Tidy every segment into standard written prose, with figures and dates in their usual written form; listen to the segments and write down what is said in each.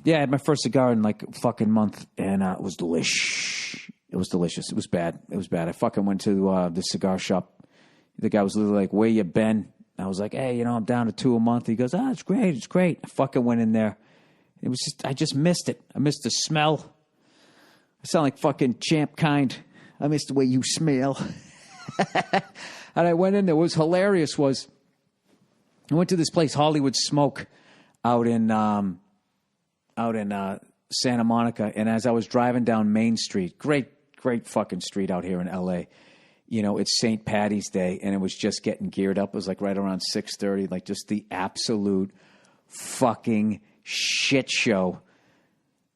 Yeah, I had my first cigar in like a fucking month, and it was delish. It was delicious. It was bad. It was bad. I fucking went to the cigar shop. The guy was literally like, "Where you been?" I was like, "Hey, I'm down to 2 a month." He goes, "Ah, it's great. It's great." I fucking went in there. It was just, I just missed it. I missed the smell. I sound like fucking Champ Kind. I missed the way you smell. And I went in there. What was hilarious was I went to this place, Hollywood Smoke, out in Santa Monica. And as I was driving down Main Street, great fucking street out here in L.A., it's St. Patty's Day, and it was just getting geared up. It was like right around 6:30, like just the absolute fucking shit show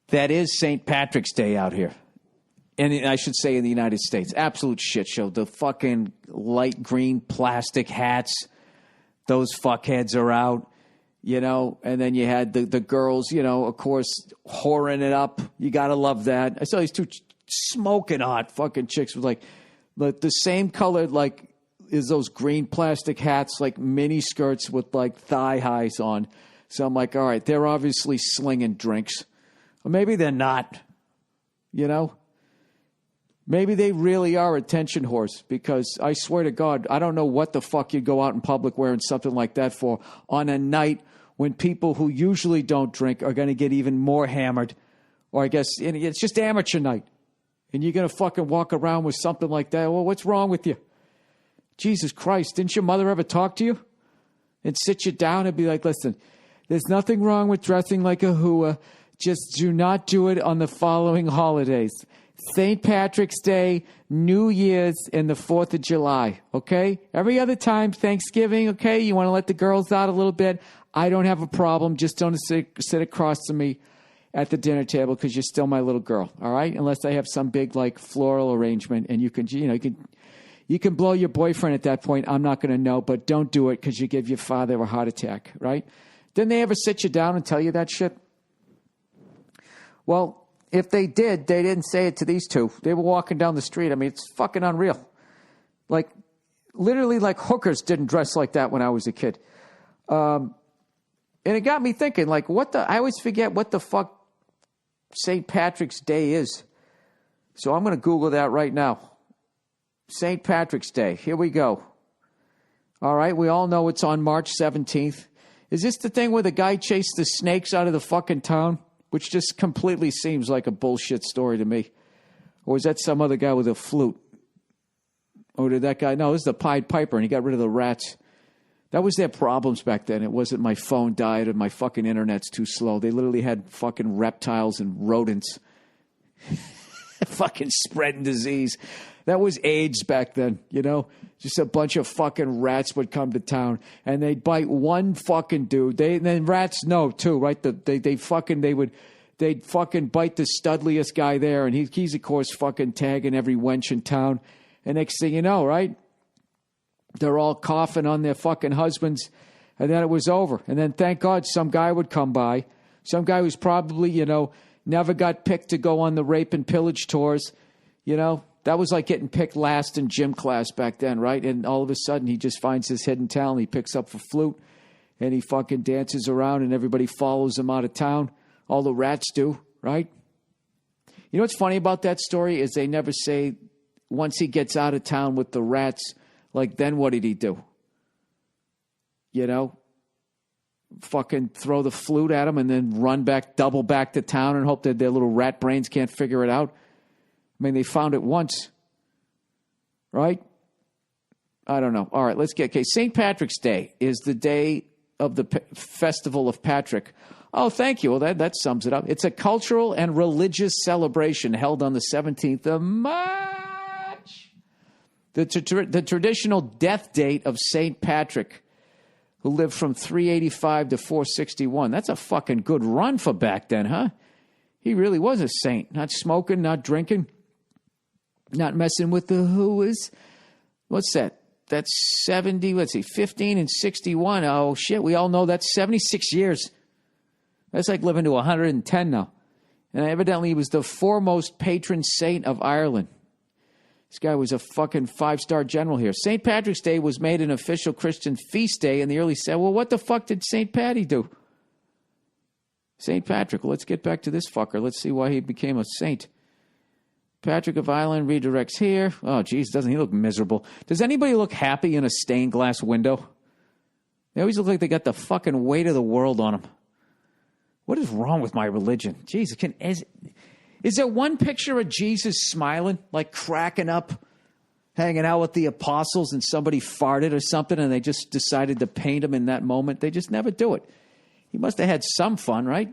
that is St. Patrick's Day out here. And I should say in the United States, absolute shit show. The fucking light green plastic hats, those fuckheads are out, and then you had the girls, of course, whoring it up. You got to love that. I saw these two smoking hot fucking chicks with like the same color, like, is those green plastic hats, like mini skirts with like thigh highs on. So I'm like, all right, they're obviously slinging drinks. Or maybe they're not, Maybe they really are attention whores, because I swear to God, I don't know what the fuck you'd go out in public wearing something like that for on a night when people who usually don't drink are going to get even more hammered. Or I guess it's just amateur night. And you're going to fucking walk around with something like that. Well, what's wrong with you? Jesus Christ, didn't your mother ever talk to you? And sit you down and be like, listen, there's nothing wrong with dressing like a hua. Just do not do it on the following holidays. St. Patrick's Day, New Year's, and the 4th of July, okay? Every other time, Thanksgiving, okay? You want to let the girls out a little bit? I don't have a problem. Just don't sit across to me at the dinner table, because you're still my little girl, all right? Unless I have some big, like, floral arrangement, and you can blow your boyfriend at that point. I'm not going to know, but don't do it, because you give your father a heart attack, right? Didn't they ever sit you down and tell you that shit? Well, if they did, they didn't say it to these two. They were walking down the street. I mean, it's fucking unreal. Like, literally, like, hookers didn't dress like that when I was a kid. And it got me thinking, like, I always forget what the fuck St. Patrick's Day is. So I'm going to Google that right now. St. Patrick's Day. Here we go. All right, we all know it's on March 17th. Is this the thing where the guy chased the snakes out of the fucking town? Which just completely seems like a bullshit story to me. Or is that some other guy with a flute? Or did that guy... No, this is the Pied Piper, and he got rid of the rats. That was their problems back then. It wasn't my phone died and my fucking internet's too slow. They literally had fucking reptiles and rodents. Fucking spreading disease. That was AIDS back then, Just a bunch of fucking rats would come to town, and they'd bite one fucking dude. And then rats know too, right? They'd fucking bite the studliest guy there, and he's of course fucking tagging every wench in town. And next thing you know, right? They're all coughing on their fucking husbands, and then it was over. And then thank God some guy would come by, some guy who's probably never got picked to go on the rape and pillage tours, That was like getting picked last in gym class back then, right? And all of a sudden, he just finds his hidden talent. He picks up a flute, and he fucking dances around, and everybody follows him out of town. All the rats do, right? You know what's funny about that story is they never say, once he gets out of town with the rats, like, then what did he do? Fucking throw the flute at him and then double back to town and hope that their little rat brains can't figure it out. I mean, they found it once, right? I don't know. All right, let's get... Okay, St. Patrick's Day is the day of the Festival of Patrick. Oh, thank you. Well, that sums it up. It's a cultural and religious celebration held on the 17th of March. The traditional death date of St. Patrick, who lived from 385 to 461. That's a fucking good run for back then, huh? He really was a saint. Not smoking, not drinking. Not messing with the whoas. What's that? That's 70, 15 and 61. Oh, shit, we all know that's 76 years. That's like living to 110 now. And evidently he was the foremost patron saint of Ireland. This guy was a fucking 5-star general here. St. Patrick's Day was made an official Christian feast day in the early... Well, what the fuck did St. Patty do? St. Patrick. Let's get back to this fucker. Let's see why he became a saint. Patrick of Ireland redirects here. Oh, geez, doesn't he look miserable? Does anybody look happy in a stained glass window? They always look like they got the fucking weight of the world on them. What is wrong with my religion? Jesus, is there one picture of Jesus smiling, like cracking up, hanging out with the apostles, and somebody farted or something, and they just decided to paint him in that moment? They just never do it. He must have had some fun, right?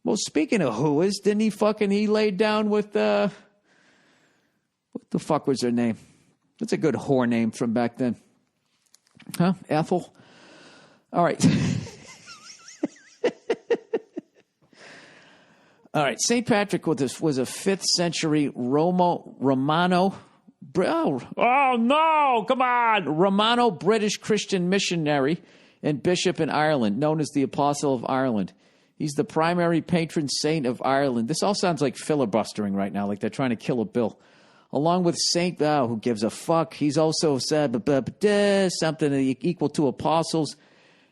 Well, speaking of didn't he laid down with, what the fuck was her name? That's a good whore name from back then. Huh? Ethel? All right. All right. St. Patrick was a 5th century Romano. Oh, no, come on. Romano British Christian missionary and bishop in Ireland, known as the Apostle of Ireland. He's the primary patron saint of Ireland. This all sounds like filibustering right now, like they're trying to kill a bill. Along with Saint, who gives a fuck, he's also said something equal to apostles.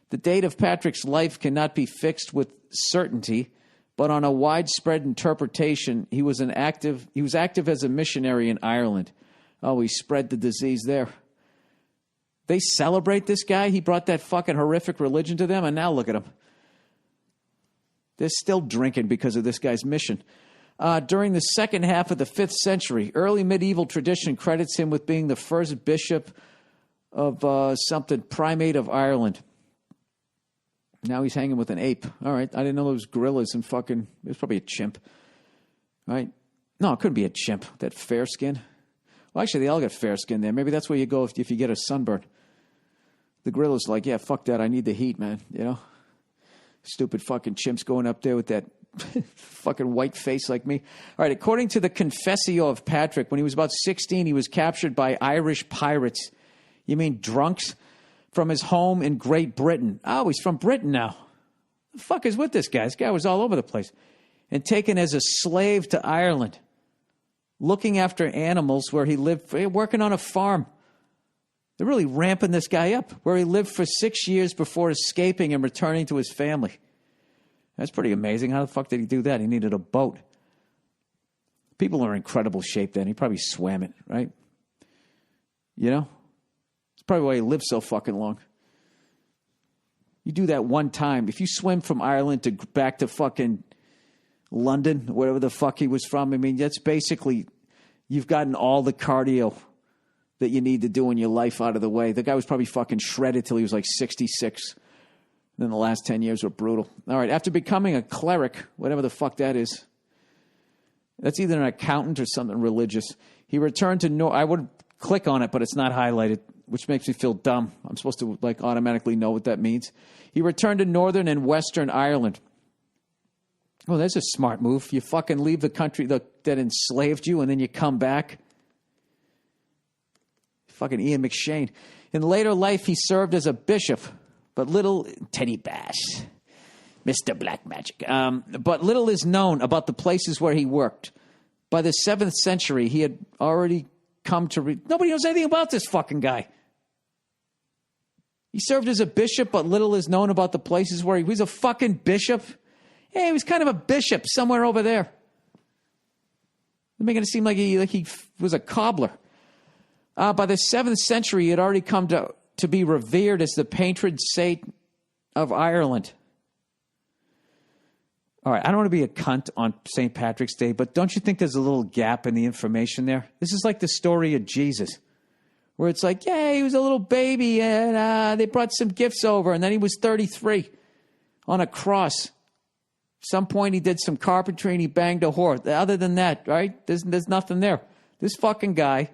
The date of Patrick's life cannot be fixed with certainty, but on a widespread interpretation, he was active as a missionary in Ireland. Oh, he spread the disease there. They celebrate this guy. He brought that fucking horrific religion to them, and now look at him. They're still drinking because of this guy's mission. During the second half of the 5th century, early medieval tradition credits him with being the first bishop of primate of Ireland. Now he's hanging with an ape. All right, I didn't know there was gorillas and fucking... It was probably a chimp. All right? No, it couldn't be a chimp. That fair skin. Well, actually, they all got fair skin there. Maybe that's where you go if you get a sunburn. The gorilla's like, yeah, fuck that. I need the heat, man. You know? Stupid fucking chimps going up there with that fucking white face like me. All right, according to the Confessio of Patrick, when he was about 16, he was captured by Irish pirates. You mean drunks? From his home in Great Britain. Oh, he's from Britain now. The fuck is with this guy? This guy was all over the place. And taken as a slave to Ireland. Looking after animals where he lived, working on a farm. They're really ramping this guy up, where he lived for 6 years before escaping and returning to his family. That's pretty amazing. How the fuck did he do that? He needed a boat. People are in incredible shape then. He probably swam it, right? You know? It's probably why he lived so fucking long. You do that one time. If you swim from Ireland to back to fucking London, whatever the fuck he was from, I mean, that's basically, you've gotten all the cardio that you need to do in your life out of the way. The guy was probably fucking shredded till he was like 66. Then the last 10 years were brutal. All right, after becoming a cleric, whatever the fuck that is, that's either an accountant or something religious. He returned to I would click on it, but it's not highlighted, which makes me feel dumb. I'm supposed to like automatically know what that means. He returned to Northern and Western Ireland. Oh, that's a smart move. You fucking leave the country that enslaved you, and then you come back. Fucking Ian McShane. In later life, he served as a bishop, but little... Teddy Bass. Mr. Black Magic. But little is known about the places where he worked. By the 7th century, he had already come to... Nobody knows anything about this fucking guy. He served as a bishop, but little is known about the places where he was a fucking bishop. Hey, he was kind of a bishop somewhere over there. They're making it seem like he was a cobbler. By the 7th century, he had already come to be revered as the patron saint of Ireland. All right, I don't want to be a cunt on St. Patrick's Day, but don't you think there's a little gap in the information there? This is like the story of Jesus, where it's like, yeah, he was a little baby, and they brought some gifts over, and then he was 33 on a cross. Some point he did some carpentry and he banged a whore. Other than that, right, there's nothing there. This fucking guy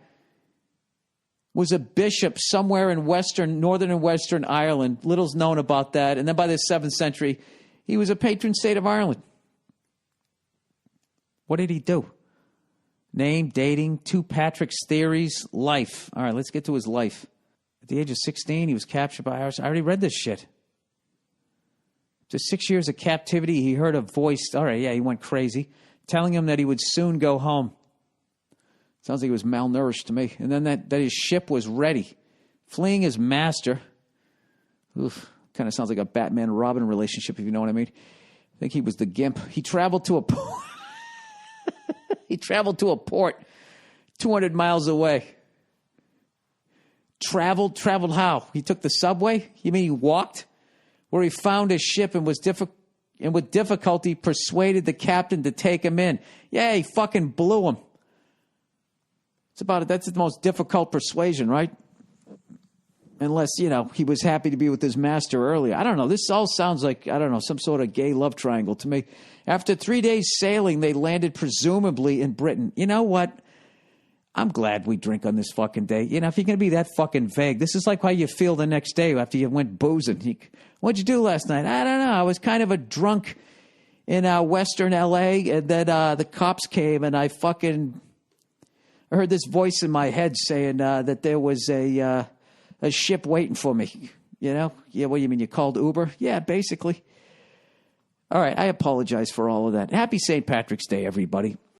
was a bishop somewhere in northern and western Ireland. Little's known about that. And then by the 7th century, he was a patron saint of Ireland. What did he do? Name, dating, 2 Patrick's theories, life. All right, let's get to his life. At the age of 16, he was captured by Irish. I already read this shit. After 6 years of captivity, he heard a voice. All right, yeah, he went crazy, telling him that he would soon go home. Sounds like he was malnourished to me. And then that his ship was ready. Fleeing his master. Oof, kind of sounds like a Batman-Robin relationship, if you know what I mean. I think he was the gimp. He traveled to a he traveled to a port 200 miles away. Traveled how? He took the subway? You mean he walked? Where he found his ship and with difficulty persuaded the captain to take him in. Yeah, he fucking blew him. That's the most difficult persuasion, right? Unless, he was happy to be with his master earlier. I don't know. This all sounds like, some sort of gay love triangle to me. After 3 days sailing, they landed presumably in Britain. You know what? I'm glad we drink on this fucking day. If you're going to be that fucking vague, this is like how you feel the next day after you went boozing. What'd you do last night? I don't know. I was kind of a drunk in Western L.A., and then the cops came, and I heard this voice in my head saying that there was a ship waiting for me. Yeah, what do you mean? You called Uber? Yeah, basically. All right, I apologize for all of that. Happy St. Patrick's Day, everybody.